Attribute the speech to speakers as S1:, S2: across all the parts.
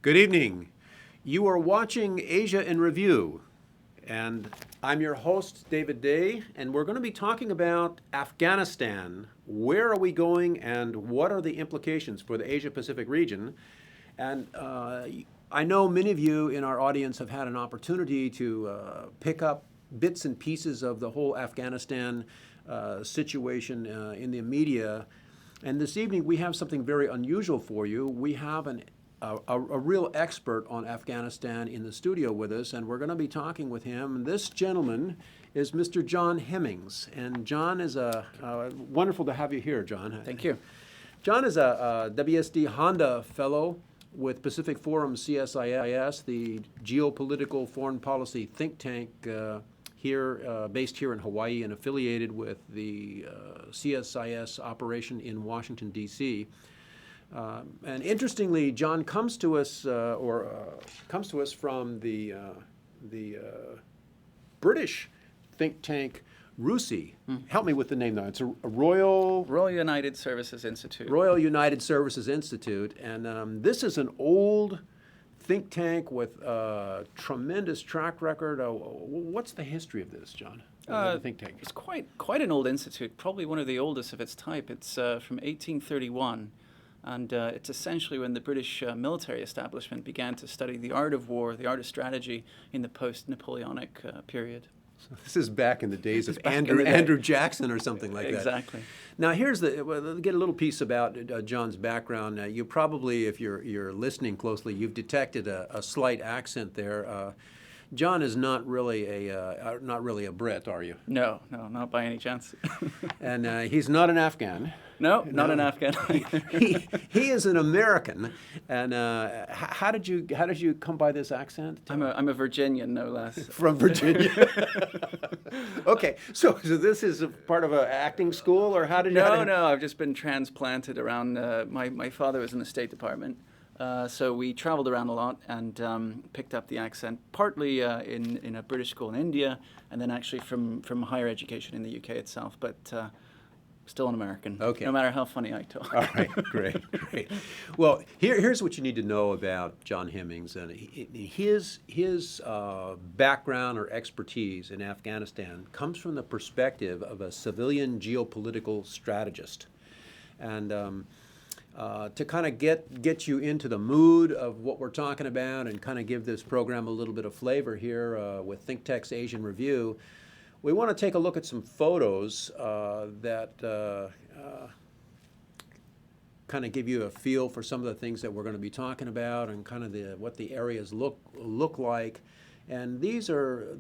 S1: Good evening. You are watching Asia in Review, and I'm your host, David Day, and we're going to be talking about Afghanistan. Where are we going, and what are the implications for the Asia-Pacific region? And I know many of you in our audience have had an opportunity to pick up bits and pieces of the whole Afghanistan situation in the media. And this evening we have something very unusual for you. We have a real expert on Afghanistan in the studio with us, and we're going to be talking with him. This gentleman is Mr. John Hemmings, and John is wonderful to have you here, John.
S2: Thank you.
S1: John is a WSD Handa Fellow with Pacific Forum CSIS, the geopolitical foreign policy think tank based here in Hawaii and affiliated with the CSIS operation in Washington, D.C. And interestingly, John comes to us from the British think tank RUSI. Help me with the name, though. It's a Royal
S2: United Services Institute.
S1: Royal United Services Institute, and this is an old think tank with a tremendous track record. What's the history of this, John? The think tank.
S2: It's quite an old institute, probably one of the oldest of its type. It's from 1831. And it's essentially when the British military establishment began to study the art of war, the art of strategy in the post-Napoleonic period.
S1: So this is back in the days of Andrew Jackson or something like that.
S2: Exactly.
S1: Now here's get a little piece about John's background. You probably, if you're listening closely, you've detected a slight accent there. John is not really a Brit, are you?
S2: No, not by any chance.
S1: And he's not an Afghan.
S2: No, not an Afghan.
S1: he is an American. And how did you come by this accent?
S2: I'm a Virginian, no less.
S1: From Virginia. Okay, so this is a part of an acting school, or how did you?
S2: No, I've just been transplanted around. My father was in the State Department. So we traveled around a lot and picked up the accent, partly in a British school in India, and then actually from higher education in the UK itself, but still an American,
S1: okay.
S2: No matter how funny I talk.
S1: All right, great. Well, here's what you need to know about John Hemmings. And his background or expertise in Afghanistan comes from the perspective of a civilian geopolitical strategist. And to kind of get you into the mood of what we're talking about and kind of give this program a little bit of flavor here with Think Tech's Asian Review, we want to take a look at some photos that kind of give you a feel for some of the things that we're going to be talking about and kind of what the areas look like. And these are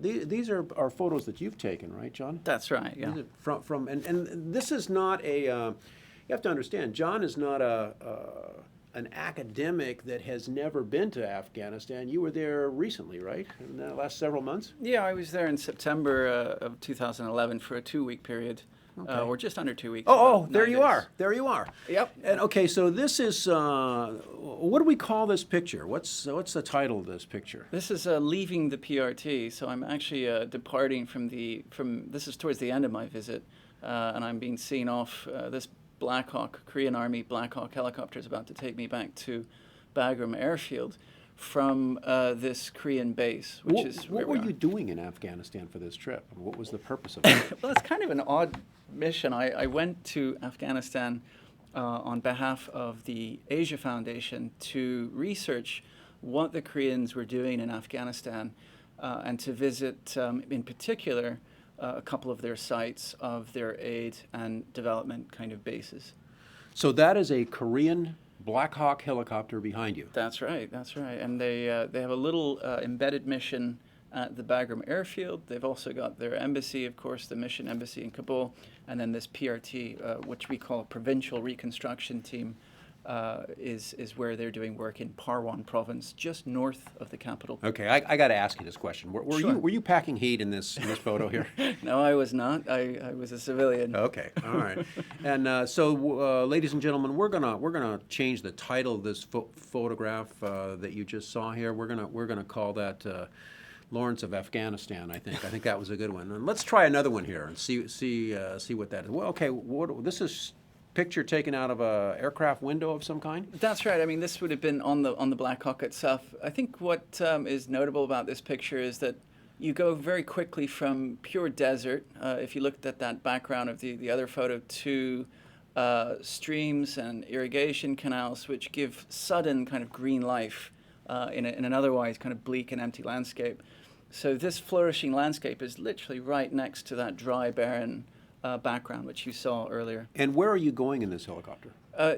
S1: photos that you've taken, right, John?
S2: That's right. Yeah.
S1: And this is not a. You have to understand, John is not an academic that has never been to Afghanistan. You were there recently, right? In the last several months?
S2: Yeah, I was there in September of 2011 for a 2-week period, okay. Or just under 2 weeks.
S1: Oh, there you are. There you are.
S2: Yep.
S1: And okay, so this is, what do we call this picture? What's the title of this picture?
S2: This is leaving the PRT, so I'm actually departing from this is towards the end of my visit, and I'm being seen off this Korean Army Black Hawk helicopter is about to take me back to Bagram Airfield from this Korean base, which is
S1: what were you doing in Afghanistan for this trip? What was the purpose of it?
S2: Well, it's kind of an odd mission. I went to Afghanistan on behalf of the Asia Foundation to research what the Koreans were doing in Afghanistan and to visit, in particular, a couple of their sites of their aid and development kind of bases.
S1: So that is a Korean Black Hawk helicopter behind you.
S2: That's right. And they have a little embedded mission at the Bagram Airfield. They've also got their embassy, of course, the mission embassy in Kabul, and then this PRT, which we call a Provincial Reconstruction Team, is where they're doing work in Parwan province, just north of the capital.
S1: Okay, I got to ask you this question.
S2: Sure.
S1: Were you packing heat in this photo here?
S2: No, I was not. I was a civilian.
S1: Okay, all right. And so, ladies and gentlemen, we're gonna change the title of this photograph that you just saw here. We're gonna call that Lawrence of Afghanistan. I think that was a good one. And let's try another one here and see what that is. Well, okay, this is picture taken out of a aircraft window of some kind?
S2: That's right. I mean, this would have been on the Black Hawk itself. I think what is notable about this picture is that you go very quickly from pure desert, if you looked at that background of the other photo, to streams and irrigation canals, which give sudden kind of green life in an otherwise kind of bleak and empty landscape. So this flourishing landscape is literally right next to that dry, barren background, which you saw earlier.
S1: And where are you going in this helicopter?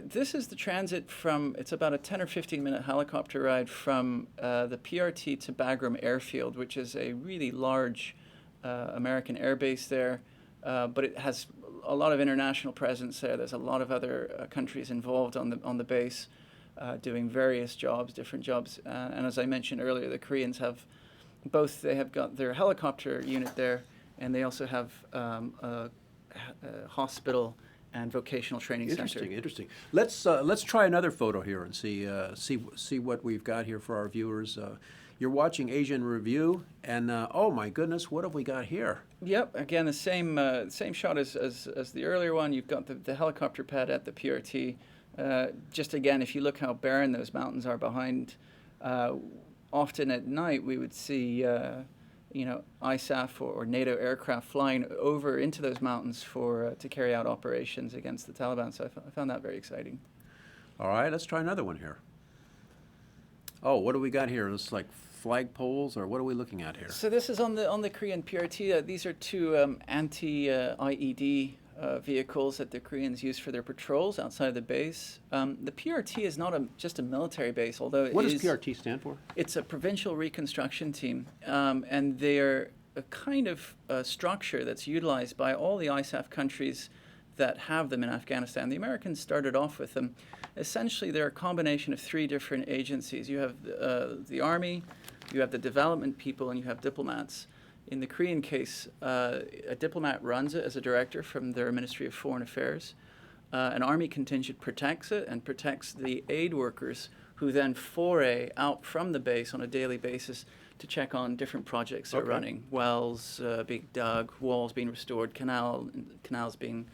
S2: This is the transit from, it's about a 10 or 15 minute helicopter ride from the PRT to Bagram Airfield, which is a really large American air base there, but it has a lot of international presence there. There's a lot of other countries involved on the base doing various jobs, different jobs. And as I mentioned earlier, the Koreans have both, they have got their helicopter unit there, and they also have a hospital and vocational training center.
S1: Interesting. Let's try another photo here and see what we've got here for our viewers. You're watching Asia in Review, and oh my goodness, what have we got here?
S2: Yep, again the same shot as the earlier one. You've got the helicopter pad at the PRT. Just again, if you look how barren those mountains are behind, often at night we would see ISAF or NATO aircraft flying over into those mountains to carry out operations against the Taliban. So I found that very exciting.
S1: All right, let's try another one here. Oh, what do we got here? Looks like flagpoles, or what are we looking at here?
S2: So this is on the Korean PRT. These are two anti-IED vehicles that the Koreans use for their patrols outside of the base. The PRT is not just a military base, although
S1: What does PRT stand for?
S2: It's a provincial reconstruction team, and they're a kind of structure that's utilized by all the ISAF countries that have them in Afghanistan. The Americans started off with them. Essentially, they're a combination of three different agencies. You have the Army, you have the development people, and you have diplomats. In the Korean case, a diplomat runs it as a director from their Ministry of Foreign Affairs. An Army contingent protects it and protects the aid workers who then foray out from the base on a daily basis to check on different projects they're running. Wells being dug, walls being restored, canals being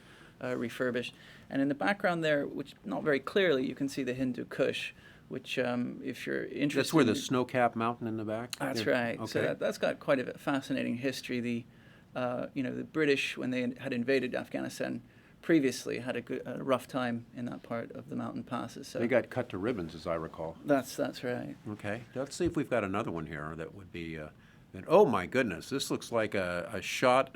S2: refurbished. And in the background there, which not very clearly, you can see the Hindu Kush, which if you're interested...
S1: That's where the snow-capped mountain in the back?
S2: That's right. Okay. So that's got quite a fascinating history. The British, when they had invaded Afghanistan previously, had a rough time in that part of the mountain passes. So
S1: they got cut to ribbons, as I recall.
S2: That's right.
S1: Okay. Let's see if we've got another one here that would be... oh my goodness! This looks like a shot.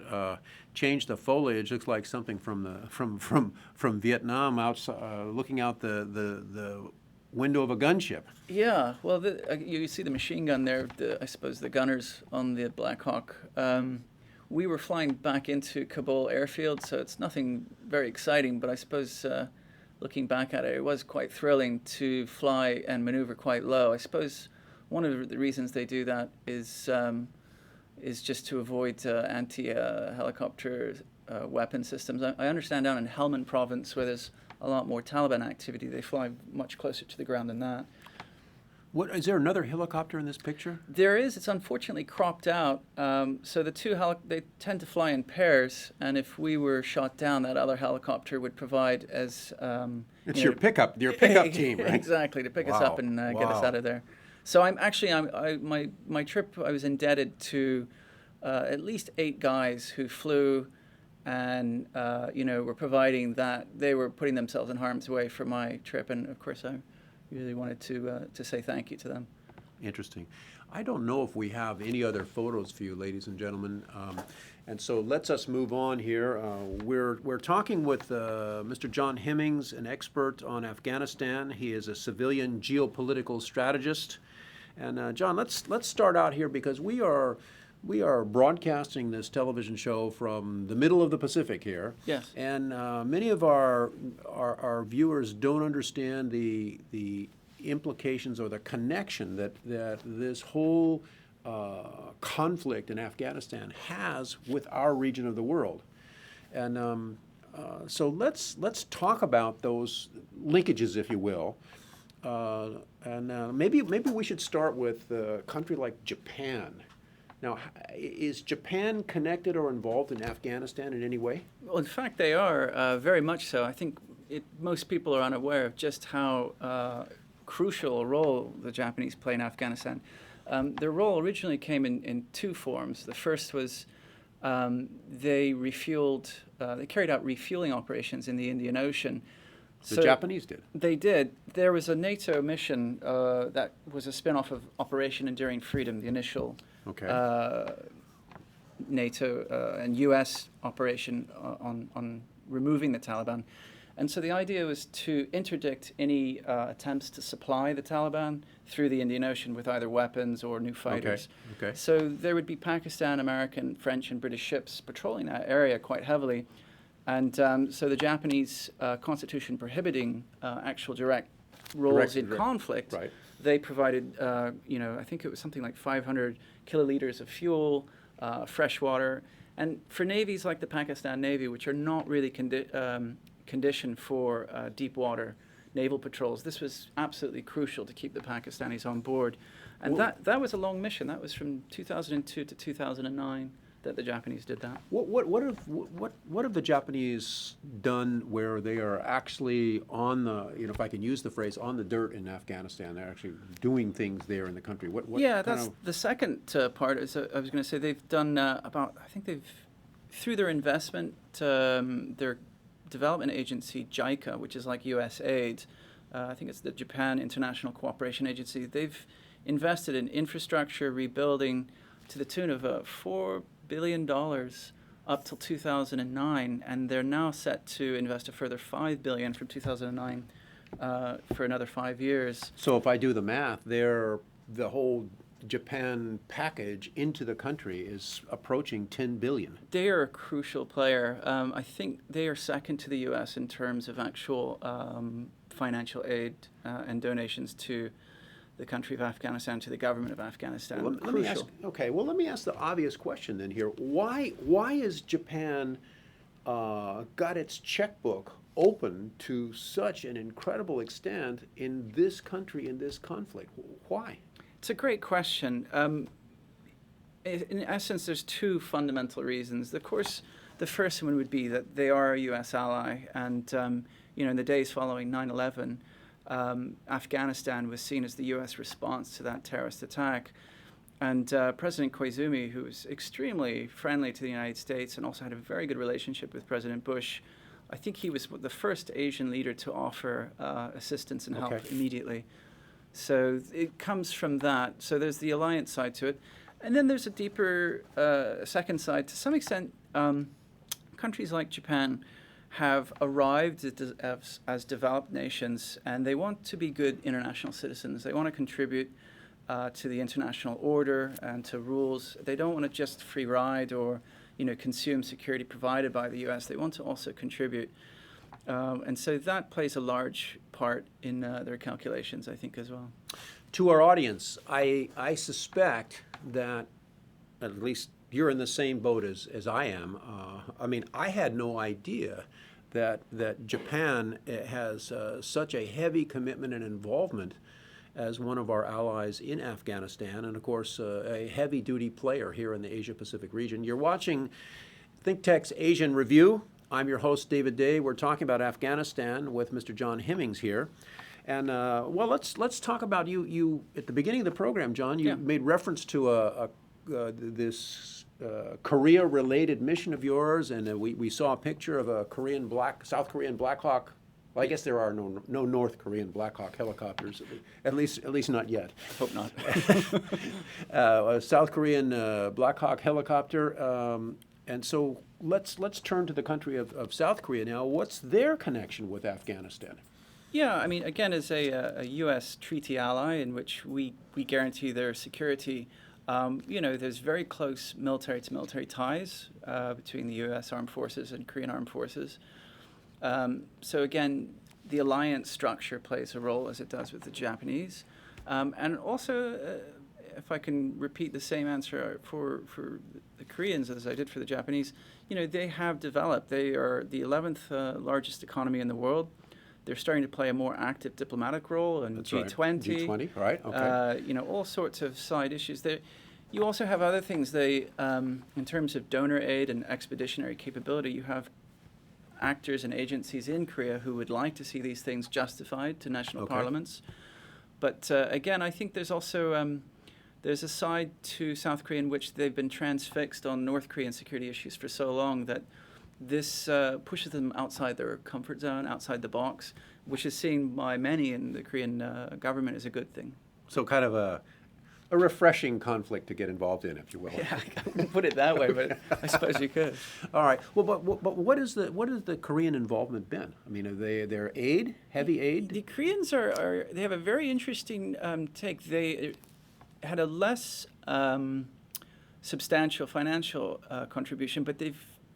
S1: Change the foliage. Looks like something from Vietnam. Outside, looking out the window of a gunship.
S2: Yeah. Well, you see the machine gun there. I suppose the gunners on the Black Hawk. We were flying back into Kabul airfield, so it's nothing very exciting. But I suppose looking back at it, it was quite thrilling to fly and maneuver quite low. I suppose. One of the reasons they do that is just to avoid anti-helicopter weapon systems. I understand down in Helmand province, where there's a lot more Taliban activity, they fly much closer to the ground than that.
S1: What, is there another helicopter in this picture?
S2: There is. It's unfortunately cropped out. So the two they tend to fly in pairs, and if we were shot down, that other helicopter would provide as
S1: it's your pickup team, right?
S2: Exactly, to pick us up and get us out of there. So my trip, I was indebted to at least 8 guys who flew and were providing that. They were putting themselves in harm's way for my trip, and of course I really wanted to say thank you to them.
S1: Interesting. I don't know if we have any other photos for you, ladies and gentlemen, and so let's us move on here. We're talking with Mr. John Hemmings, an expert on Afghanistan. He is a civilian geopolitical strategist. And John, let's start out here because we are broadcasting this television show from the middle of the Pacific here.
S2: Yes.
S1: And many of our viewers don't understand the implications or the connection that this whole conflict in Afghanistan has with our region of the world. And so let's talk about those linkages, if you will. Maybe we should start with a country like Japan. Now, is Japan connected or involved in Afghanistan in any way?
S2: Well, in fact, they are very much so. I think most people are unaware of just how crucial a role the Japanese play in Afghanistan. Their role originally came in two forms. The first was they carried out refueling operations in the Indian Ocean.
S1: The Japanese did?
S2: They did. There was a NATO mission that was a spin-off of Operation Enduring Freedom, the initial NATO and U.S. operation on removing the Taliban. And so the idea was to interdict any attempts to supply the Taliban through the Indian Ocean with either weapons or new fighters.
S1: Okay.
S2: So there would be Pakistan, American, French, and British ships patrolling that area quite heavily. And so the Japanese constitution prohibiting actual direct roles in conflict, they provided, I think it was something like 500 kiloliters of fuel, fresh water. And for navies like the Pakistan Navy, which are not really conditioned for deep water naval patrols, this was absolutely crucial to keep the Pakistanis on board. And that was a long mission. That was from 2002 to 2009 that the Japanese did that.
S1: What have the Japanese done where they are actually on the, if I can use the phrase, on the dirt in Afghanistan? They're actually doing things there in the country.
S2: That's the second part. Is I was going to say they've done through their investment, their development agency, JICA, which is like USAID, I think it's the Japan International Cooperation Agency, they've invested in infrastructure rebuilding to the tune of $4 billion up till 2009, and they're now set to invest a further $5 billion from 2009 for another 5 years.
S1: So if I do the math, the whole Japan package into the country is approaching $10 billion.
S2: They are a crucial player. I think they are second to the U.S. in terms of actual financial aid and donations to the country of Afghanistan, to the government of Afghanistan.
S1: Let me ask the obvious question then here. Why is Japan got its checkbook open to such an incredible extent in this country, in this conflict? Why?
S2: It's a great question. In essence, there's two fundamental reasons. Of course, the first one would be that they are a U.S. ally, and in the days following 9/11, Afghanistan was seen as the U.S. response to that terrorist attack. And President Koizumi, who was extremely friendly to the United States and also had a very good relationship with President Bush, I think he was the first Asian leader to offer assistance and help immediately. So it comes from that. So there's the alliance side to it. And then there's a deeper second side. To some extent, countries like Japan have arrived as developed nations, and they want to be good international citizens. They want to contribute to the international order and to rules. They don't want to just free ride or consume security provided by the U.S. They want to also contribute. And so that plays a large part in their calculations, I think, as well.
S1: To our audience, I suspect that at least you're in the same boat as I am. I had no idea that Japan has such a heavy commitment and involvement as one of our allies in Afghanistan, and of course a heavy-duty player here in the Asia-Pacific region. You're watching ThinkTech's Asian Review. I'm your host, David Day. We're talking about Afghanistan with Mr. John Hemmings here. And let's talk about you at the beginning of the program, John. You made reference to this Korea-related mission of yours, and we saw a picture of a South Korean Black Hawk. Well, I guess there are no North Korean Black Hawk helicopters, at least not yet.
S2: Hope not.
S1: A South Korean Black Hawk helicopter, and so let's turn to the country of South Korea now. What's their connection with Afghanistan?
S2: Yeah, again, as a U.S. treaty ally in which we guarantee their security, there's very close military-to-military ties between the U.S. Armed Forces and Korean Armed Forces. So again, the alliance structure plays a role as it does with the Japanese. And also, if I can repeat the same answer for the Koreans as I did for the Japanese, they have developed. They are the 11th largest economy in the world. They're starting to play a more active diplomatic role in G20.
S1: Right. G20, right? Okay.
S2: All sorts of side issues. You also have other things. In terms of donor aid and expeditionary capability, you have actors and agencies in Korea who would like to see these things justified to national parliaments. But again, I think there's also there's a side to South Korea in which they've been transfixed on North Korean security issues for so long that this pushes them outside their comfort zone, outside the box, which is seen by many in the Korean government as a good thing.
S1: So kind of a refreshing conflict to get involved in, if you will.
S2: Yeah, I wouldn't put it that way, but I suppose you could.
S1: All right. Well, but what is the Korean involvement been? I mean, are they're aid, heavy aid?
S2: The Koreans they have a very interesting take. They had a less substantial financial contribution, but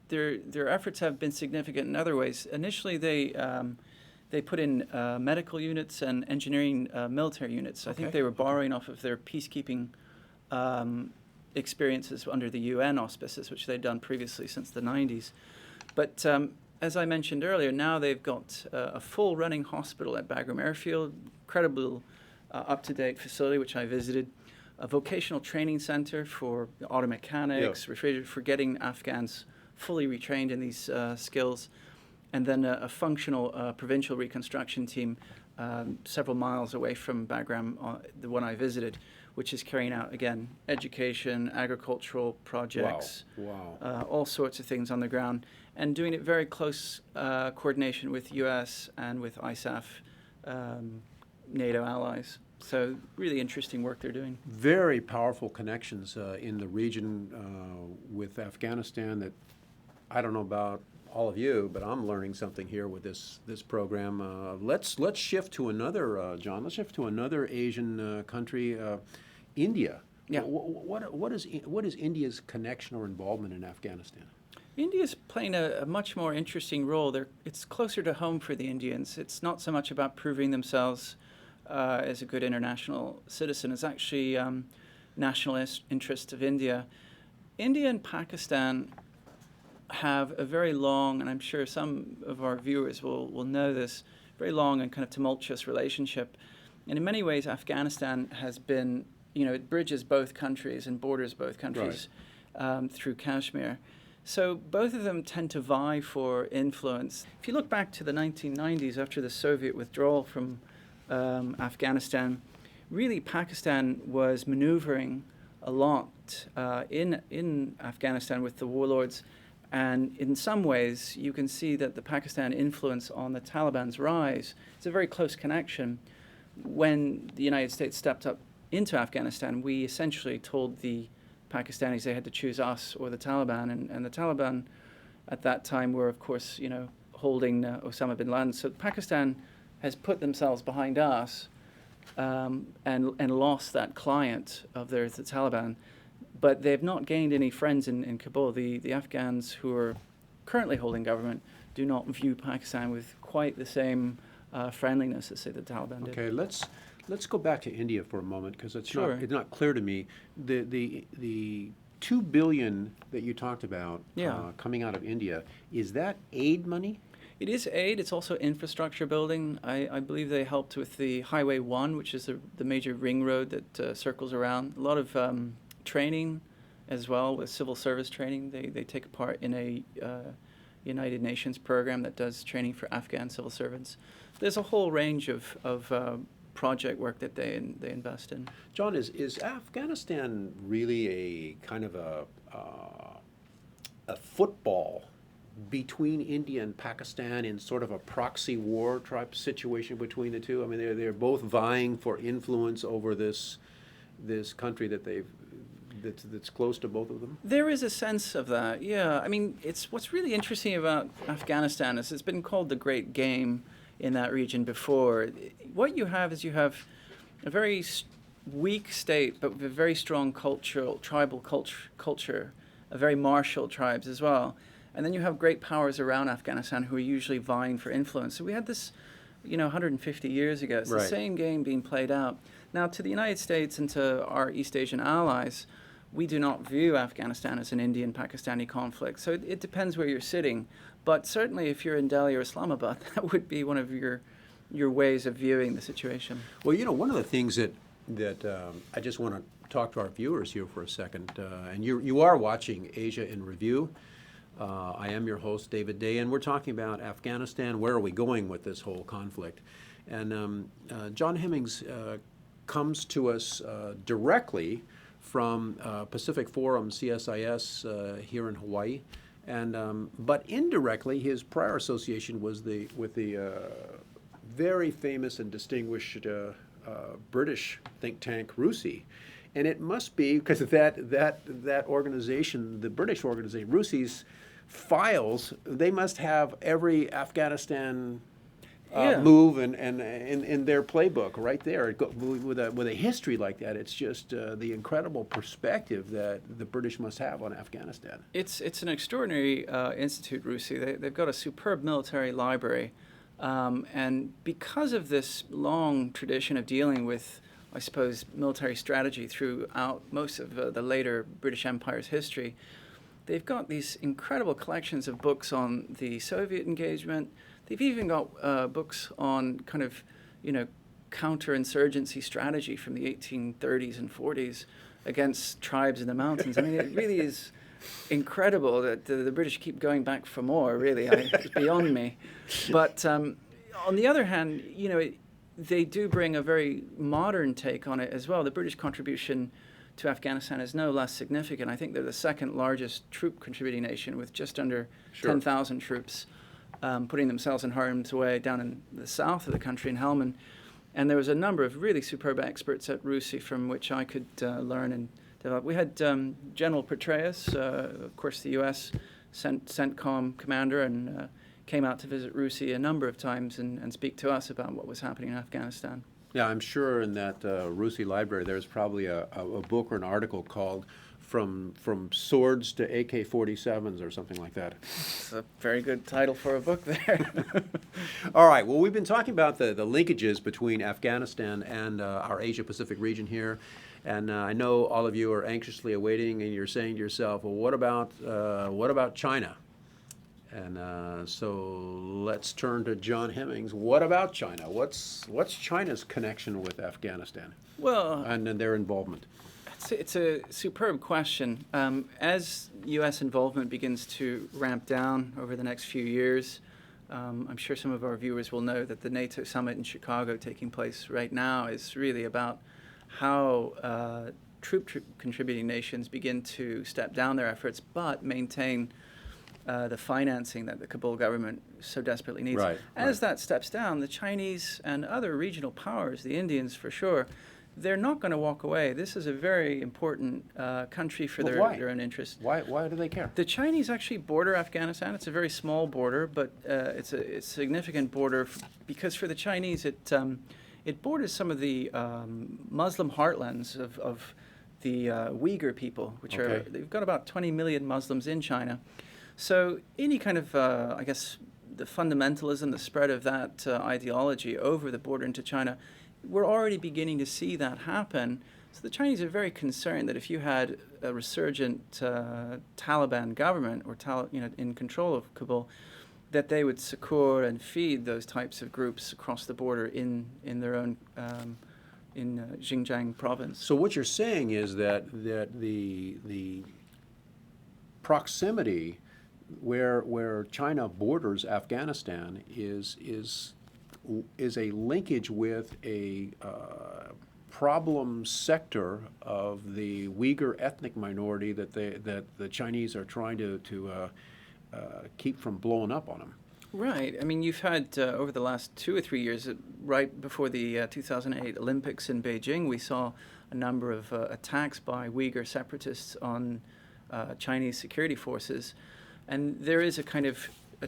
S2: their efforts have been significant in other ways. Initially, they put in medical units and engineering military units. I think they were borrowing off of their peacekeeping experiences under the UN auspices, which they'd done previously since the 90s. But as I mentioned earlier, now they've got a full running hospital at Bagram Airfield, incredible up-to-date facility, which I visited, a vocational training center for auto mechanics, for getting Afghans fully retrained in these skills, and then a functional provincial reconstruction team several miles away from Bagram, the one I visited, which is carrying out, again, education, agricultural projects, all sorts of things on the ground, and doing it very close coordination with U.S. and with ISAF, NATO allies. So really interesting work they're doing.
S1: Very powerful connections in the region with Afghanistan that I don't know about all of you, but I'm learning something here with this program. Let's shift to another, John. Let's shift to another Asian country, India.
S2: Yeah.
S1: What is India's connection or involvement in Afghanistan?
S2: India's playing a much more interesting role. It's closer to home for the Indians. It's not so much about proving themselves as a good international citizen. It's actually national interest of India. India and Pakistan have a very long, and I'm sure some of our viewers will know this, very long and kind of tumultuous relationship. And in many ways, Afghanistan has been, it bridges both countries and borders both countries through Kashmir. So both of them tend to vie for influence. If you look back to the 1990s, after the Soviet withdrawal from Afghanistan, really Pakistan was maneuvering a lot in Afghanistan with the warlords. And in some ways, you can see that the Pakistan influence on the Taliban's rise is a very close connection. When the United States stepped up into Afghanistan, we essentially told the Pakistanis they had to choose us or the Taliban. And the Taliban at that time were, of course, holding Osama bin Laden. So Pakistan has put themselves behind us and lost that client of theirs, the Taliban. But they've not gained any friends in Kabul. The Afghans who are currently holding government do not view Pakistan with quite the same friendliness as, say, the Taliban did.
S1: Okay, let's go back to India for a moment because it's not clear to me. The $2 billion that you talked about coming out of India, is that aid money?
S2: It is aid. It's also infrastructure building. I believe they helped with the Highway 1, which is the major ring road that circles around. A lot of training as well, with civil service training. They take part in a United Nations program that does training for Afghan civil servants. There's a whole range of project work that they invest in.
S1: John, is Afghanistan really a kind of a football between India and Pakistan in sort of a proxy war type situation between the two? I mean, they're both vying for influence over this country that's close to both of them?
S2: There is a sense of that, yeah. I mean, what's really interesting about Afghanistan is it's been called the Great Game in that region before. What you have is a very weak state, but with a very strong tribal culture, a very martial tribes as well. And then you have great powers around Afghanistan who are usually vying for influence. So we had this, 150 years ago. It's the same game being played out. Now, to the United States and to our East Asian allies, we do not view Afghanistan as an Indian-Pakistani conflict. So it depends where you're sitting. But certainly if you're in Delhi or Islamabad, that would be one of your ways of viewing the situation.
S1: Well, one of the things that I just want to talk to our viewers here for a second, and you are watching Asia in Review. I am your host, David Day, and we're talking about Afghanistan. Where are we going with this whole conflict? And John Hemmings comes to us directly from Pacific Forum CSIS here in Hawaii. And but indirectly, his prior association was with the very famous and distinguished British think tank RUSI, and it must be because of that organization, the British organization, RUSI's files. They must have every Afghanistan move and in their playbook right there. With a history like that, it's just the incredible perspective that the British must have on Afghanistan.
S2: It's an extraordinary institute, RUSI. They've got a superb military library, and because of this long tradition of dealing with, I suppose, military strategy throughout most of the later British Empire's history, they've got these incredible collections of books on the Soviet engagement. They've even got books on kind of, counterinsurgency strategy from the 1830s and 40s against tribes in the mountains. I mean, it really is incredible that the British keep going back for more, really. It's beyond me. But on the other hand, they do bring a very modern take on it as well. The British contribution to Afghanistan is no less significant. I think they're the second largest troop contributing nation with just under 10,000 troops, putting themselves in harm's way down in the south of the country in Helmand. And there was a number of really superb experts at RUSI from which I could learn and develop. We had General Petraeus, of course the U.S. CENTCOM commander, and came out to visit RUSI a number of times and speak to us about what was happening in Afghanistan.
S1: Yeah, I'm sure in that RUSI library there's probably a book or an article called From Swords to AK-47s or something like that.
S2: It's a very good title for a book there.
S1: All right, well, we've been talking about the linkages between Afghanistan and our Asia-Pacific region here. And I know all of you are anxiously awaiting, and you're saying to yourself, well, what about China? And so let's turn to John Hemmings. What about China? What's China's connection with Afghanistan?
S2: Well,
S1: and their involvement?
S2: It's a superb question. As U.S. involvement begins to ramp down over the next few years, I'm sure some of our viewers will know that the NATO summit in Chicago taking place right now is really about how troop contributing nations begin to step down their efforts but maintain the financing that the Kabul government so desperately needs. As that steps down, the Chinese and other regional powers, the Indians for sure, they're not going to walk away. This is a very important country for their own interests.
S1: Why do they care?
S2: The Chinese actually border Afghanistan. It's a very small border, but it's a significant border because for the Chinese it borders some of the Muslim heartlands of the Uyghur people, which they've got about 20 million Muslims in China. So any kind of, I guess, the fundamentalism, the spread of that ideology over the border into China, we're already beginning to see that happen. So the Chinese are very concerned that if you had a resurgent Taliban government or in control of Kabul, that they would succor and feed those types of groups across the border in their own in Xinjiang province.
S1: So what you're saying is that the proximity where China borders Afghanistan is a linkage with a problem sector of the Uyghur ethnic minority that the Chinese are trying to keep from blowing up on them.
S2: Right. I mean, you've had over the last 2 or 3 years, right before the 2008 Olympics in Beijing, we saw a number of attacks by Uyghur separatists on Chinese security forces. And there is a kind of a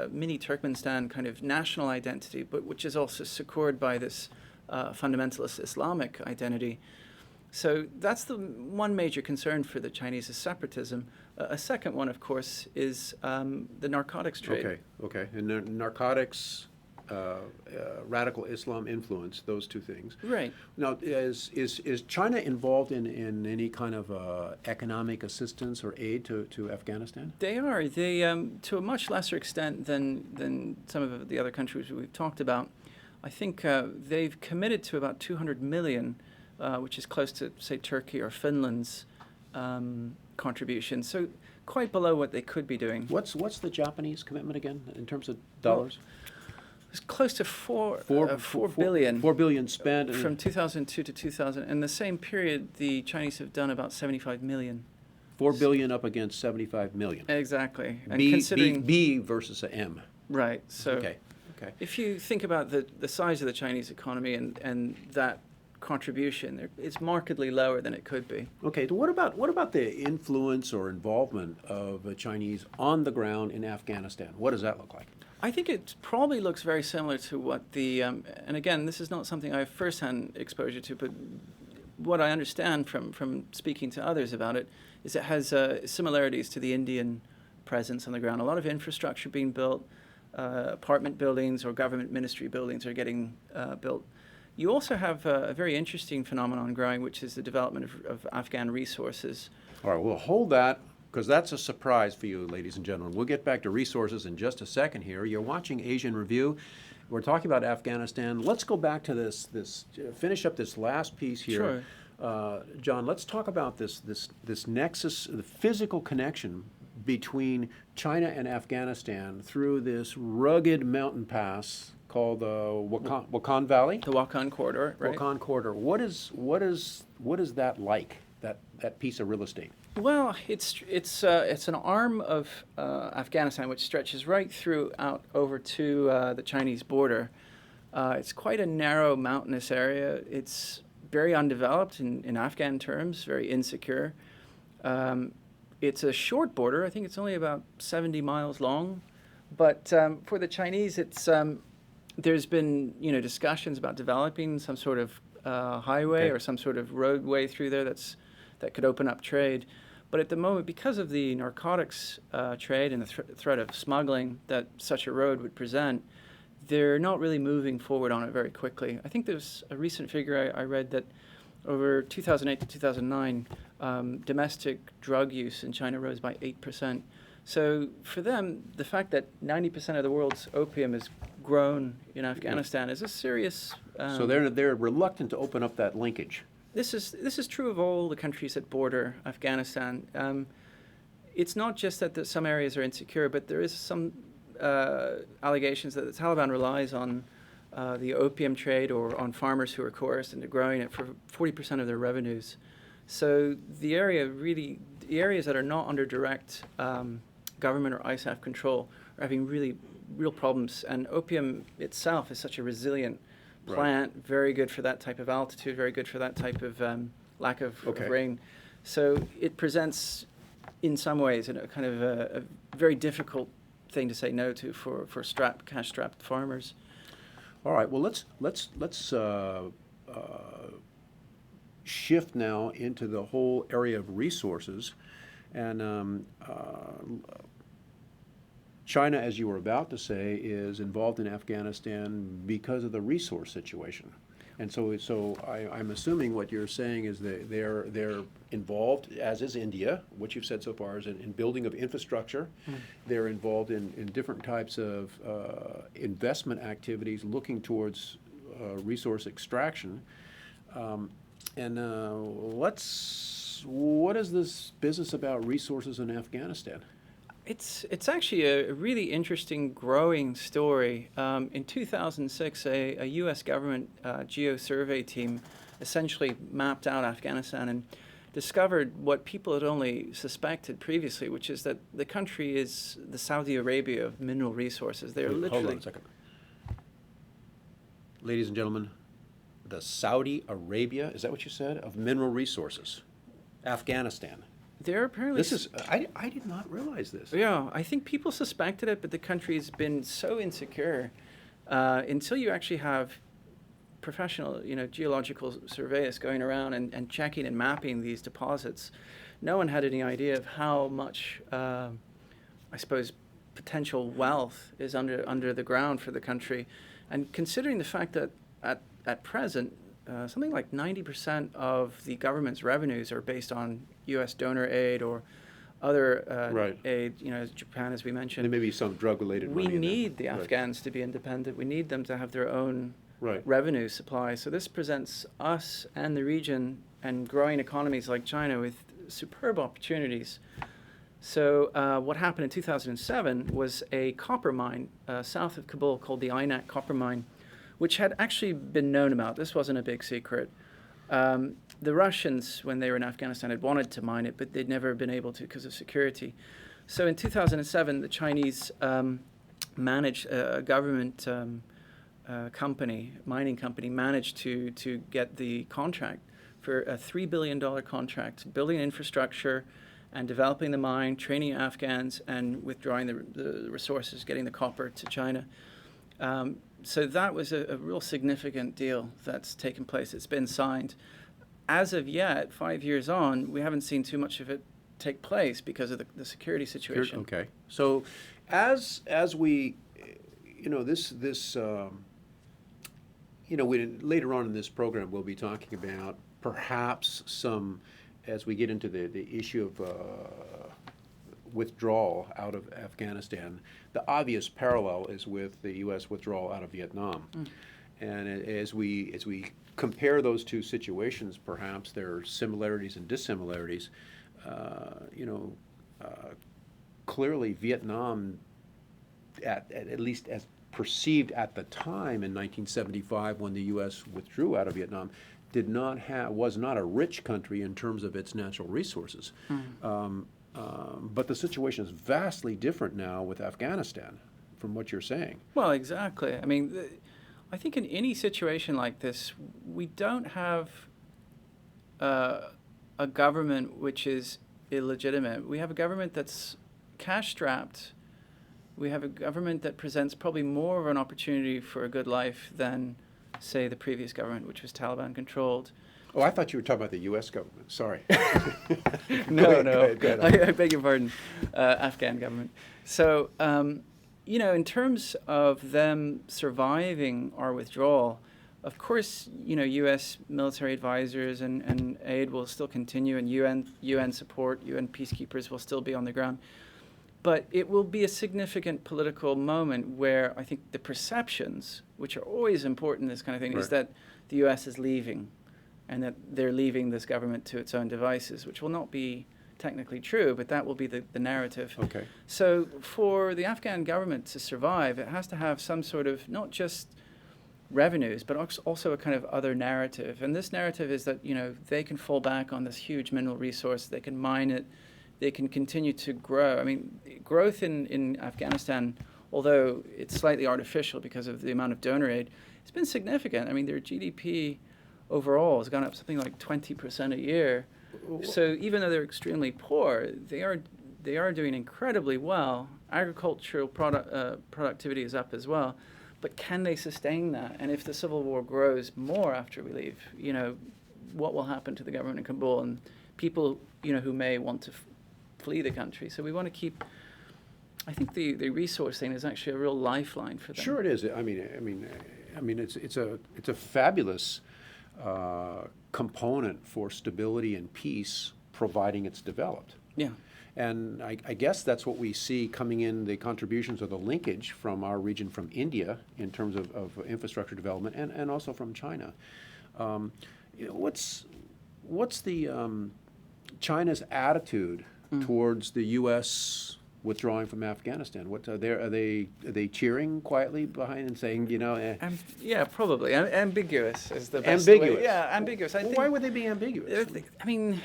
S2: mini Turkmenistan kind of national identity, but which is also secured by this fundamentalist Islamic identity. So that's the one major concern for the Chinese is separatism. A second one, of course, is the narcotics trade.
S1: Okay. And narcotics, radical Islam influence, those two things.
S2: Right.
S1: Now, is China involved in any kind of economic assistance or aid to Afghanistan?
S2: They are. They, to a much lesser extent than some of the other countries we've talked about. I think they've committed to about 200 million, which is close to, say, Turkey or Finland's contribution. So quite below what they could be doing.
S1: What's the Japanese commitment again in terms of dollars?
S2: It's close to four
S1: Four
S2: billion
S1: 4 billion spent
S2: from 2002 to 2000. In the same period, the Chinese have done about 75 million.
S1: 4 billion up against 75 million.
S2: Exactly. And
S1: B,
S2: considering
S1: B versus a M.
S2: right, so
S1: Okay.
S2: if you think about the size of the Chinese economy and that contribution, it's markedly lower than it could be.
S1: Okay. What about the influence or involvement of the Chinese on the ground in Afghanistan? What does that look like?
S2: I think it probably looks very similar to what the, and again, this is not something I have firsthand exposure to, but what I understand from speaking to others about it is it has similarities to the Indian presence on the ground. A lot of infrastructure being built, apartment buildings or government ministry buildings are getting built. You also have a very interesting phenomenon growing, which is the development of Afghan resources.
S1: All right. We'll hold that, because that's a surprise for you, ladies and gentlemen. We'll get back to resources in just a second here. You're watching Asia in Review. We're talking about Afghanistan. Let's go back to this finish up this last piece here.
S2: Sure.
S1: John, let's talk about this nexus, the physical connection between China and Afghanistan through this rugged mountain pass called the Wakhan Valley.
S2: The Wakhan Corridor, right?
S1: Wakhan Corridor. What is that like? That piece of real estate?
S2: Well, it's an arm of Afghanistan which stretches right through out over to the Chinese border. It's quite a narrow mountainous area. It's very undeveloped in Afghan terms, very insecure. It's a short border. I think it's only about 70 miles long. But for the Chinese, it's there's been discussions about developing some sort of highway or some sort of roadway through there that could open up trade. But at the moment, because of the narcotics trade and the threat of smuggling that such a road would present, they're not really moving forward on it very quickly. I think there's a recent figure I read that over 2008 to 2009, domestic drug use in China rose by 8%. So for them, the fact that 90% of the world's opium is grown in Afghanistan is a serious...
S1: so they're reluctant to open up that linkage.
S2: This is true of all the countries that border Afghanistan. It's not just that some areas are insecure, but there is some allegations that the Taliban relies on the opium trade or on farmers who are coerced into growing it for 40% of their revenues. So the areas that are not under direct government or ISAF control are having real problems. And opium itself is such a resilient plant, very good for that type of altitude, very good for that type of lack of rain. So it presents, in some ways, a kind of a very difficult thing to say no to for cash-strapped farmers.
S1: All right. Well, let's shift now into the whole area of resources, and China, as you were about to say, is involved in Afghanistan because of the resource situation. And so I'm assuming what you're saying is that they're involved, as is India. What you've said so far is in building of infrastructure. They're involved in different types of investment activities looking towards resource extraction. What is this business about resources in Afghanistan?
S2: It's actually a really interesting, growing story. In 2006, a U.S. government geo-survey team essentially mapped out Afghanistan and discovered what people had only suspected previously, which is that the country is the Saudi Arabia of mineral resources. They're literally...
S1: Hold on a second. Ladies and gentlemen, the Saudi Arabia, is that what you said, of mineral resources? Afghanistan.
S2: They're apparently...
S1: This is, I did not realize this.
S2: Yeah, I think people suspected it, but the country's been so insecure until you actually have professional, geological surveyors going around and checking and mapping these deposits. No one had any idea of how much, I suppose, potential wealth is under the ground for the country. And considering the fact that at present, something like 90% of the government's revenues are based on U.S. donor aid or other aid, Japan, as we mentioned.
S1: There may be some drug-related money.
S2: We need the Afghans to be independent. We need them to have their own revenue supply. So this presents us and the region and growing economies like China with superb opportunities. So what happened in 2007 was a copper mine south of Kabul called the Aynak copper mine, which had actually been known about. This wasn't a big secret. The Russians, when they were in Afghanistan, had wanted to mine it, but they'd never been able to because of security. So in 2007, the Chinese managed a government mining company, managed to get the contract for a $3 billion contract, building infrastructure and developing the mine, training Afghans, and withdrawing the resources, getting the copper to China. So that was a real significant deal that's taken place. It's been signed. As of yet, 5 years on, we haven't seen too much of it take place because of the security situation.
S1: Okay. So as we, later on in this program, we'll be talking about perhaps some, as we get into the issue of withdrawal out of Afghanistan, the obvious parallel is with the U.S. withdrawal out of Vietnam. And as we compare those two situations, perhaps there are similarities and dissimilarities. Clearly Vietnam, at least as perceived at the time in 1975 when the U.S. withdrew out of Vietnam, was not a rich country in terms of its natural resources. But the situation is vastly different now with Afghanistan, from what you're saying.
S2: Well, exactly. I mean, I think in any situation like this, we don't have a government which is illegitimate. We have a government that's cash-strapped. We have a government that presents probably more of an opportunity for a good life than, say, the previous government, which was Taliban-controlled.
S1: Oh, I thought you were talking about the U.S. government. Sorry.
S2: No.
S1: Go ahead.
S2: I beg your pardon. Afghan government. So, in terms of them surviving our withdrawal, of course, U.S. military advisors and aid will still continue, and UN support, UN peacekeepers will still be on the ground. But it will be a significant political moment where I think the perceptions, which are always important in this kind of thing,
S1: Right.
S2: is that the U.S. is leaving, and that they're leaving this government to its own devices, which will not be technically true, but that will be the narrative.
S1: Okay.
S2: So for the Afghan government to survive, it has to have some sort of, not just revenues, but also a kind of other narrative. And this narrative is that, they can fall back on this huge mineral resource, they can mine it, they can continue to grow. I mean, growth in Afghanistan, although it's slightly artificial because of the amount of donor aid, it's been significant. I mean, their GDP overall has gone up something like 20% a year. So even though they're extremely poor, they are doing incredibly well. Agricultural productivity is up as well. But can they sustain that? And if the civil war grows more after we leave, what will happen to the government in Kabul and people, who may want to flee the country? So we want to keep. I think the resource thing is actually a real lifeline for them.
S1: Sure, it is. I mean, it's a fabulous component for stability and peace, providing it's developed.
S2: Yeah.
S1: And I guess that's what we see coming in, the contributions or the linkage from our region, from India, in terms of infrastructure development, and also from China. What's the China's attitude towards the U.S. withdrawing from Afghanistan? What are they cheering quietly behind and saying,
S2: Yeah, probably. Ambiguous is the best
S1: ambiguous.
S2: way. Yeah, ambiguous.
S1: Why would they be ambiguous?
S2: I mean,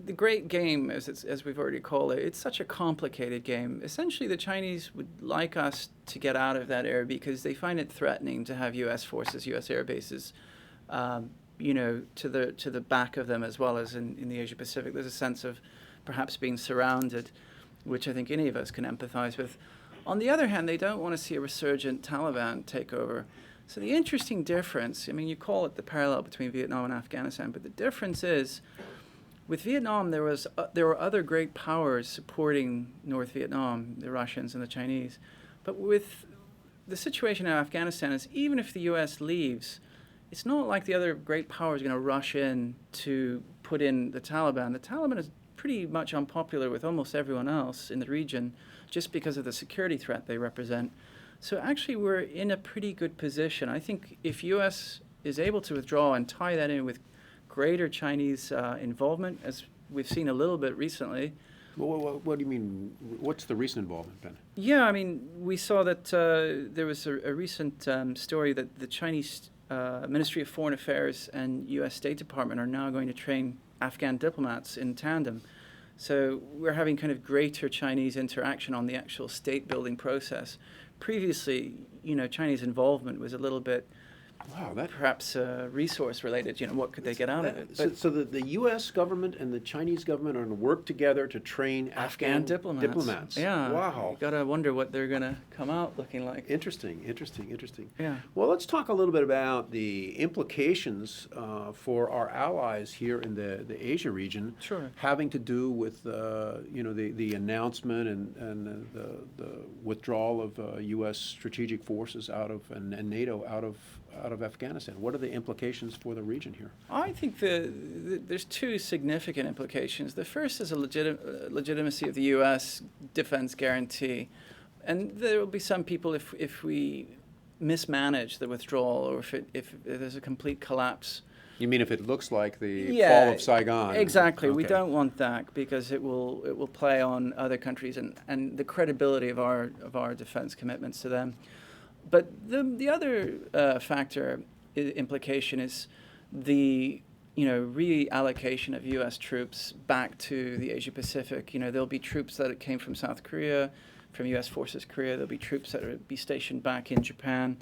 S2: the great game, as we've already called it, it's such a complicated game. Essentially, the Chinese would like us to get out of that area because they find it threatening to have U.S. forces, U.S. air bases, to the back of them, as well as in the Asia Pacific. There's a sense of perhaps being surrounded, which I think any of us can empathize with. On the other hand, they don't want to see a resurgent Taliban take over. So the interesting difference, I mean, you call it the parallel between Vietnam and Afghanistan, but the difference is, with Vietnam, there were other great powers supporting North Vietnam, the Russians and the Chinese. But with the situation in Afghanistan is, even if the U.S. leaves, it's not like the other great powers are going to rush in to put in the Taliban. The Taliban is pretty much unpopular with almost everyone else in the region just because of the security threat they represent. So actually we're in a pretty good position. I think if U.S. is able to withdraw and tie that in with greater Chinese involvement, as we've seen a little bit recently,
S1: What do you mean? What's the recent involvement been?
S2: Yeah, I mean, we saw that there was a recent story that the Chinese Ministry of Foreign Affairs and U.S. State Department are now going to train Afghan diplomats in tandem. So we're having kind of greater Chinese interaction on the actual state-building process. Previously, Chinese involvement was a little bit perhaps resource-related. What could they get out of it?
S1: So the U.S. government and the Chinese government are going to work together to train Afghan diplomats.
S2: Yeah.
S1: Wow.
S2: You gotta wonder what they're gonna come out looking like.
S1: Interesting.
S2: Yeah.
S1: Well, let's talk a little bit about the implications for our allies here in the Asia region.
S2: Sure.
S1: Having to do with the announcement and the withdrawal of U.S. strategic forces out of and NATO out of Afghanistan. What are the implications for the region here?
S2: I think there's two significant implications. The first is a legitimacy of the U.S. defense guarantee. And there will be some people, if we mismanage the withdrawal or if there's a complete collapse.
S1: You mean if it looks like the fall of Saigon?
S2: Exactly.
S1: Okay.
S2: We don't want that because it will play on other countries and the credibility of our defense commitments to them. But the other implication is the reallocation of U.S. troops back to the Asia Pacific. There'll be troops that came from South Korea, from U.S. Forces Korea. There'll be troops that will be stationed back in Japan.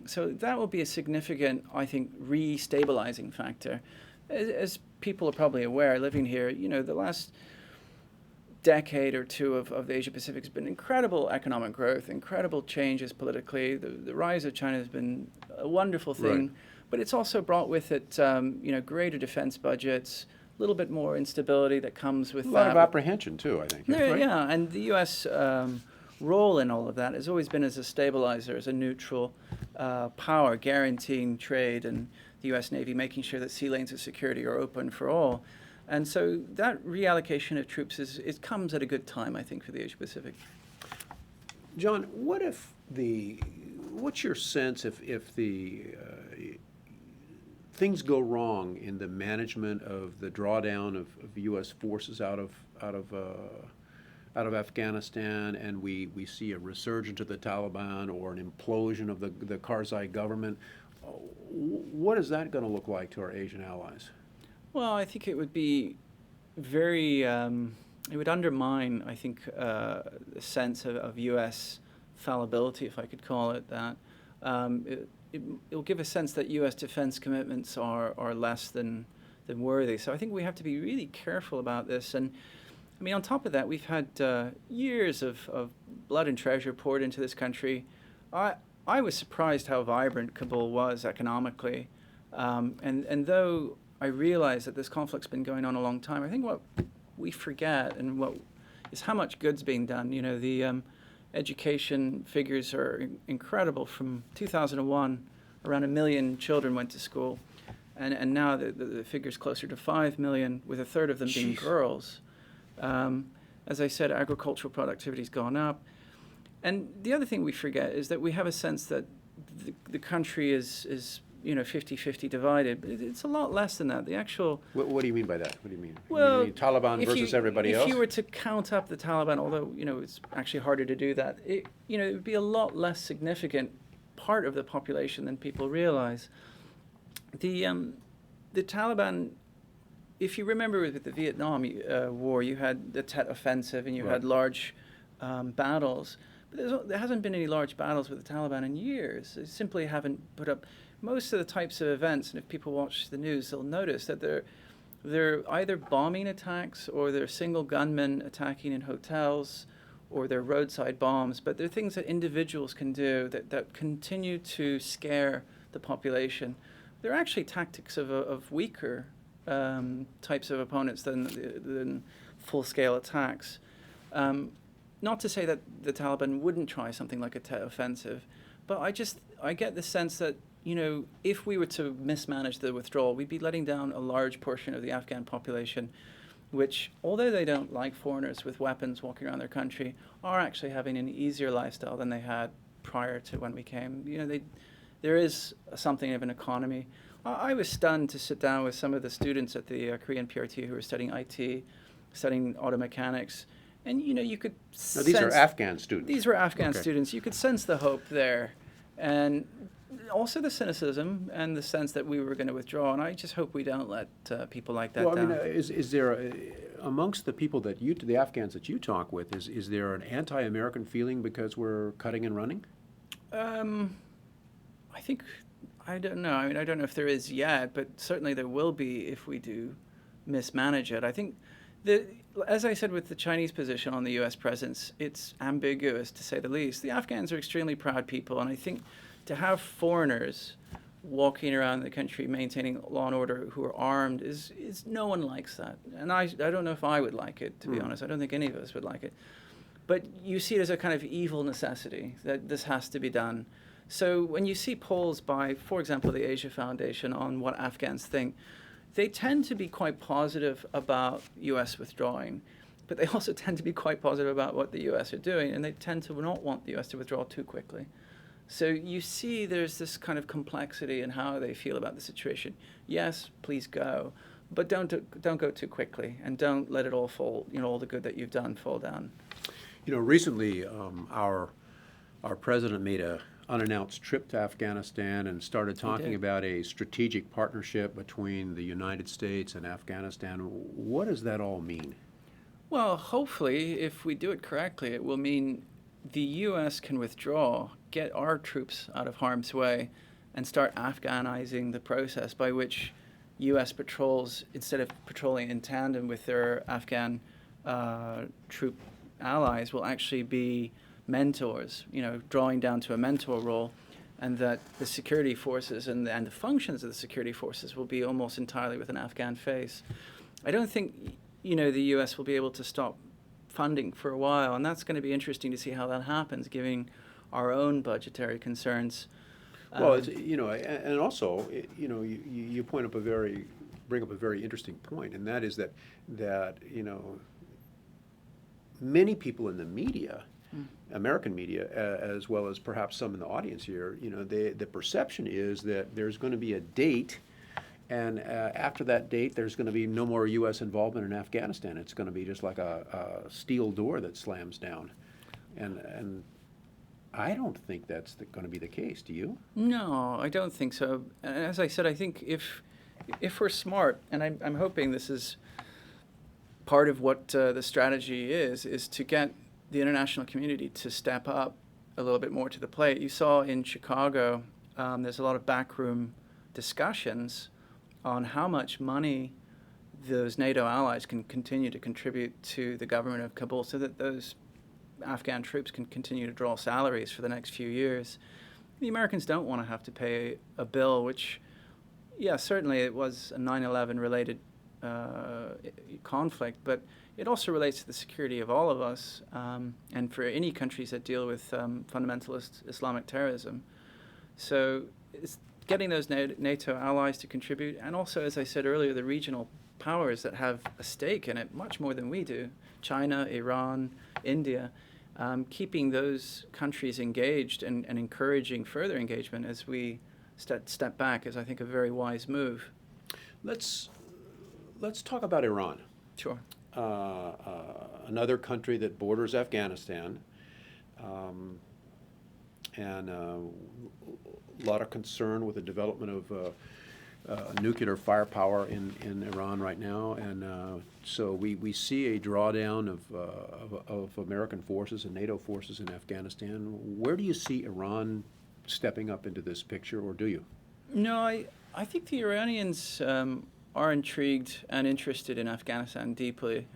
S2: So that will be a significant, I think, re-stabilizing factor. As people are probably aware, living here, the last decade or two of the Asia Pacific has been incredible economic growth, incredible changes politically. The rise of China has been a wonderful thing,
S1: right.
S2: But it's also brought with it, greater defense budgets, a little bit more instability that comes with
S1: a lot
S2: that.
S1: of apprehension too, I think. Right?
S2: Yeah, and the U.S. Role in all of that has always been as a stabilizer, as a neutral power, guaranteeing trade, and the U.S. Navy making sure that sea lanes of security are open for all. And so that reallocation of troops it comes at a good time, I think, for the Asia Pacific.
S1: John, what's your sense if the things go wrong in the management of the drawdown of U.S. forces out of Afghanistan, and we see a resurgence of the Taliban or an implosion of the Karzai government? What is that going to look like to our Asian allies?
S2: Well, I think it would be very, it would undermine, I think, the sense of U.S. fallibility, if I could call it that. It will give a sense that U.S. defense commitments are less than worthy. So I think we have to be really careful about this. And I mean, on top of that, we've had years of blood and treasure poured into this country. I was surprised how vibrant Kabul was economically. And though I realize that this conflict's been going on a long time, I think what we forget and what is how much good's being done. The education figures are incredible. From 2001, around 1 million children went to school. And now the figure's closer to 5 million, with a third of them being girls. As I said, agricultural productivity's gone up. And the other thing we forget is that we have a sense that the country is 50-50 divided. But it's a lot less than that. The actual...
S1: What do you mean by that? What do you mean?
S2: Well,
S1: you mean Taliban versus everybody else?
S2: If you were to count up the Taliban, although, it's actually harder to do that, it would be a lot less significant part of the population than people realize. The Taliban, if you remember with the Vietnam War, you had the Tet Offensive and you had large battles. But there hasn't been any large battles with the Taliban in years. They simply haven't put up most of the types of events. And if people watch the news, they'll notice that they're either bombing attacks or they're single gunmen attacking in hotels or they're roadside bombs. But they're things that individuals can do that continue to scare the population. They're actually tactics of weaker types of opponents than full-scale attacks. Not to say that the Taliban wouldn't try something like a Tet Offensive, but I get the sense that, if we were to mismanage the withdrawal, we'd be letting down a large portion of the Afghan population, which, although they don't like foreigners with weapons walking around their country, are actually having an easier lifestyle than they had prior to when we came. There is something of an economy. I was stunned to sit down with some of the students at the Korean PRT who were studying IT, studying auto mechanics. And, you could
S1: Now, these are Afghan students.
S2: These were Afghan
S1: Okay.
S2: students. You could sense the hope there. And also the cynicism and the sense that we were going to withdraw. And I just hope we don't let people like that
S1: Well, I
S2: down.
S1: mean, is there, amongst the people the Afghans that you talk with, is there an anti-American feeling because we're cutting and running?
S2: I think, I don't know. I mean, I don't know if there is yet, but certainly there will be if we do mismanage it. I think as I said with the Chinese position on the U.S. presence, it's ambiguous to say the least. The Afghans are extremely proud people, and I think to have foreigners walking around the country maintaining law and order who are armed is no one likes that. And I don't know if I would like it, to be honest. I don't think any of us would like it. But you see it as a kind of evil necessity that this has to be done. So when you see polls by, for example, the Asia Foundation on what Afghans think, they tend to be quite positive about U.S. withdrawing, but they also tend to be quite positive about what the U.S. are doing, and they tend to not want the U.S. to withdraw too quickly. So you see there's this kind of complexity in how they feel about the situation. Yes, please go, but don't go too quickly, and don't let it all fall, all the good that you've done fall down.
S1: Recently, our president made a unannounced trip to Afghanistan and started talking about a strategic partnership between the United States and Afghanistan. What does that all mean?
S2: Well, hopefully, if we do it correctly, it will mean the U.S. can withdraw, get our troops out of harm's way, and start Afghanizing the process by which U.S. patrols, instead of patrolling in tandem with their Afghan troop allies, will actually be mentors, drawing down to a mentor role, and that the security forces and the functions of the security forces will be almost entirely with an Afghan face. I don't think, the U.S. will be able to stop funding for a while, and that's going to be interesting to see how that happens, given our own budgetary concerns.
S1: Well, and also, you bring up a very interesting point, and that is that many people in the media, American media, as well as perhaps some in the audience here, the perception is that there's going to be a date, and after that date, there's going to be no more U.S. involvement in Afghanistan. It's going to be just like a steel door that slams down, and I don't think that's going to be the case. Do you?
S2: No, I don't think so. As I said, I think if we're smart, and I'm hoping this is part of what the strategy is to get the international community to step up a little bit more to the plate. You saw in Chicago, there's a lot of backroom discussions on how much money those NATO allies can continue to contribute to the government of Kabul so that those Afghan troops can continue to draw salaries for the next few years. The Americans don't want to have to pay a bill, which, certainly it was a 9/11 related conflict, but it also relates to the security of all of us, and for any countries that deal with fundamentalist Islamic terrorism. So it's getting those NATO allies to contribute, and also, as I said earlier, the regional powers that have a stake in it, much more than we do, China, Iran, India, keeping those countries engaged and encouraging further engagement as we step back is, I think, a very wise move.
S1: Let's talk about Iran.
S2: Sure.
S1: Another country that borders Afghanistan, and a lot of concern with the development of nuclear firepower in Iran right now, and so we see a drawdown of American forces and NATO forces in Afghanistan. Where do you see Iran stepping up into this picture, or do you?
S2: No, I think the Iranians are intrigued and interested in Afghanistan deeply.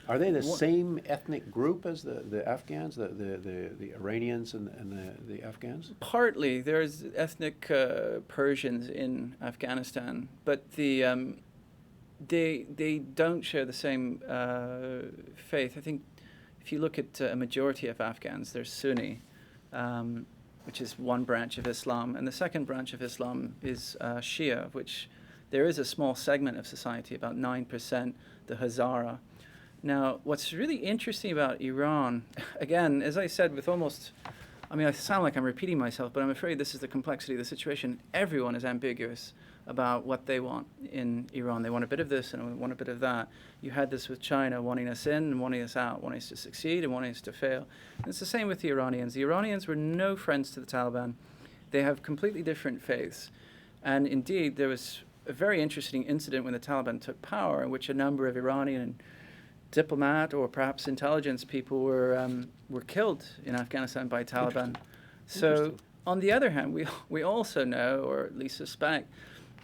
S1: Are they the same ethnic group as the Afghans, the Iranians and the Afghans?
S2: Partly. There's ethnic Persians in Afghanistan, but they don't share the same faith. I think if you look at a majority of Afghans, they're Sunni, which is one branch of Islam, and the second branch of Islam is Shia, which there is a small segment of society, about 9%, the Hazara. Now, what's really interesting about Iran, again, as I said, with almost I mean, I sound like I'm repeating myself, but I'm afraid this is the complexity of the situation. Everyone is ambiguous about what they want in Iran. They want a bit of this and they want a bit of that. You had this with China wanting us in and wanting us out, wanting us to succeed and wanting us to fail. And it's the same with the Iranians. The Iranians were no friends to the Taliban. They have completely different faiths. And indeed, there was a very interesting incident when the Taliban took power in which a number of Iranian diplomat or perhaps intelligence people were killed in Afghanistan by Taliban. So on the other hand, we also know, or at least suspect,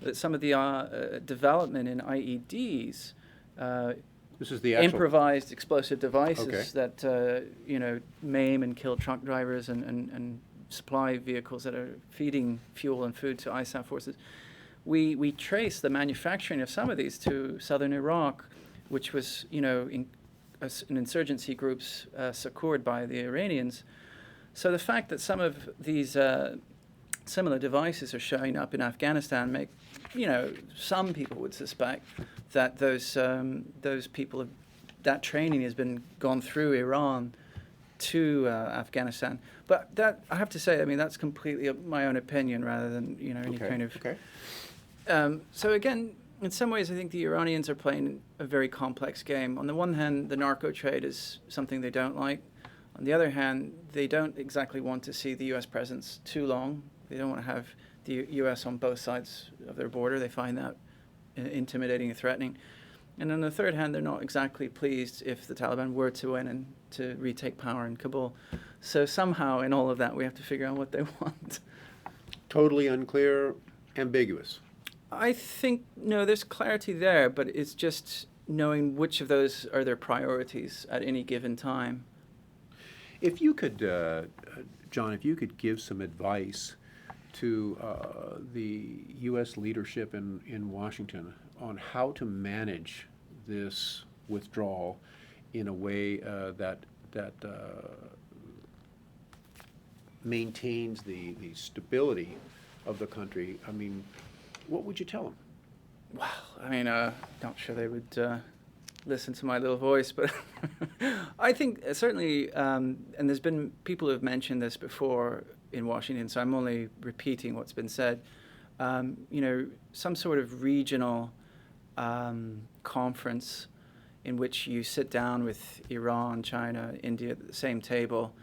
S2: that some of the development in IEDs,
S1: this is the actual
S2: improvised explosive devices that maim and kill truck drivers and supply vehicles that are feeding fuel and food to ISAF forces. We trace the manufacturing of some of these to southern Iraq, which was, an insurgency groups succored by the Iranians. So the fact that some of these similar devices are showing up in Afghanistan make, some people would suspect that those people, that training has been gone through Iran to Afghanistan. But that, I have to say, I mean, that's completely my own opinion rather than, any kind of...
S1: Okay.
S2: So again, in some ways, I think the Iranians are playing a very complex game. On the one hand, the narco trade is something they don't like. On the other hand, they don't exactly want to see the U.S. presence too long. They don't want to have the U.S. on both sides of their border. They find that intimidating and threatening. And on the third hand, they're not exactly pleased if the Taliban were to win and to retake power in Kabul. So somehow in all of that, we have to figure out what they want.
S1: Totally unclear, ambiguous.
S2: I think, no, there's clarity there, but it's just knowing which of those are their priorities at any given time.
S1: If you could, John, if you could give some advice to the U.S. leadership in Washington on how to manage this withdrawal in a way that maintains the stability of the country, I mean, what would you tell them?
S2: Well, I mean, not sure they would listen to my little voice, but I think certainly, and there's been people who have mentioned this before in Washington, so I'm only repeating what's been said. Some sort of regional conference in which you sit down with Iran, China, India at the same table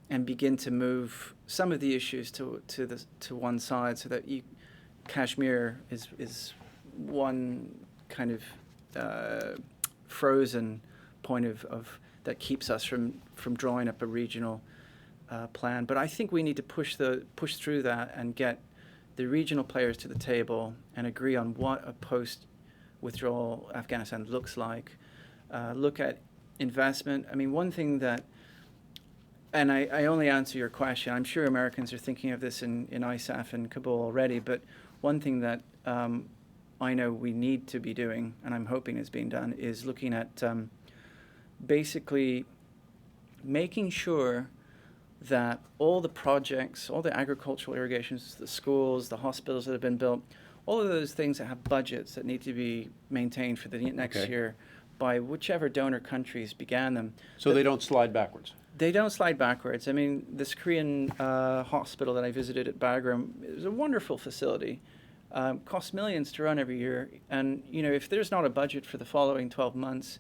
S2: and begin to move some of the issues to one side so that Kashmir is one kind of frozen point of that keeps us from drawing up a regional plan. But I think we need to push through that and get the regional players to the table and agree on what a post-withdrawal Afghanistan looks like. Look at investment. I mean, one thing that, and I only answer your question, I'm sure Americans are thinking of this in ISAF and Kabul already, but one thing that I know we need to be doing, and I'm hoping is being done, is looking at basically making sure that all the projects, all the agricultural irrigations, the schools, the hospitals that have been built, all of those things that have budgets that need to be maintained for the next year by whichever donor countries began them.
S1: So they don't slide backwards?
S2: They don't slide backwards. I mean, this Korean hospital that I visited at Bagram is a wonderful facility. Costs millions to run every year. And, if there's not a budget for the following 12 months,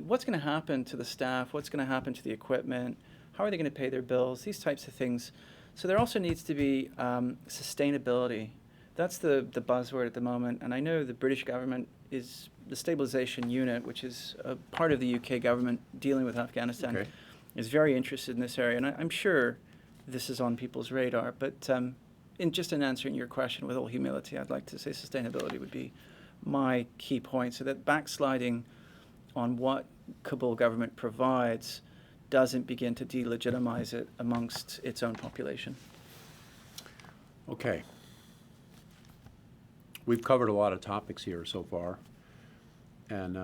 S2: what's going to happen to the staff? What's going to happen to the equipment? How are they going to pay their bills? These types of things. So there also needs to be sustainability. That's the buzzword at the moment. And I know the British government is the stabilization unit, which is a part of the UK government dealing with Afghanistan, is very interested in this area. And I'm sure this is on people's radar. But in answering your question with all humility, I'd like to say sustainability would be my key point, so that backsliding on what Kabul government provides doesn't begin to delegitimize it amongst its own population.
S1: Okay. We've covered a lot of topics here so far, and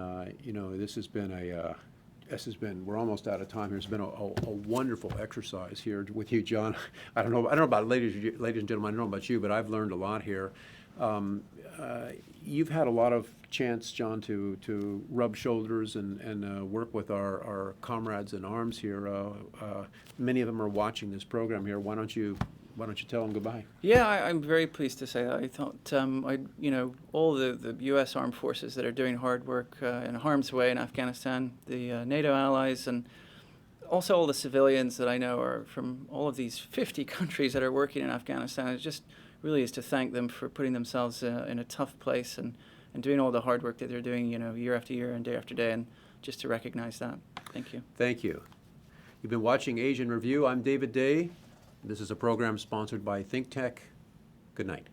S1: this has been we're almost out of time here. It's been a wonderful exercise here with you, John. I don't know about ladies and gentlemen, I don't know about you, but I've learned a lot here. You've had a lot of chance, John, to rub shoulders and work with our comrades in arms here. Many of them are watching this program here. Why don't you tell them goodbye?
S2: Yeah, I'm very pleased to say that. I thought, all the U.S. armed forces that are doing hard work in harm's way in Afghanistan, the NATO allies, and also all the civilians that I know are from all of these 50 countries that are working in Afghanistan. It just really is to thank them for putting themselves in a tough place and doing all the hard work that they're doing, year after year and day after day, and just to recognize that. Thank you.
S1: Thank you. You've been watching Asia in Review. I'm David Day. This is a program sponsored by ThinkTech. Good night.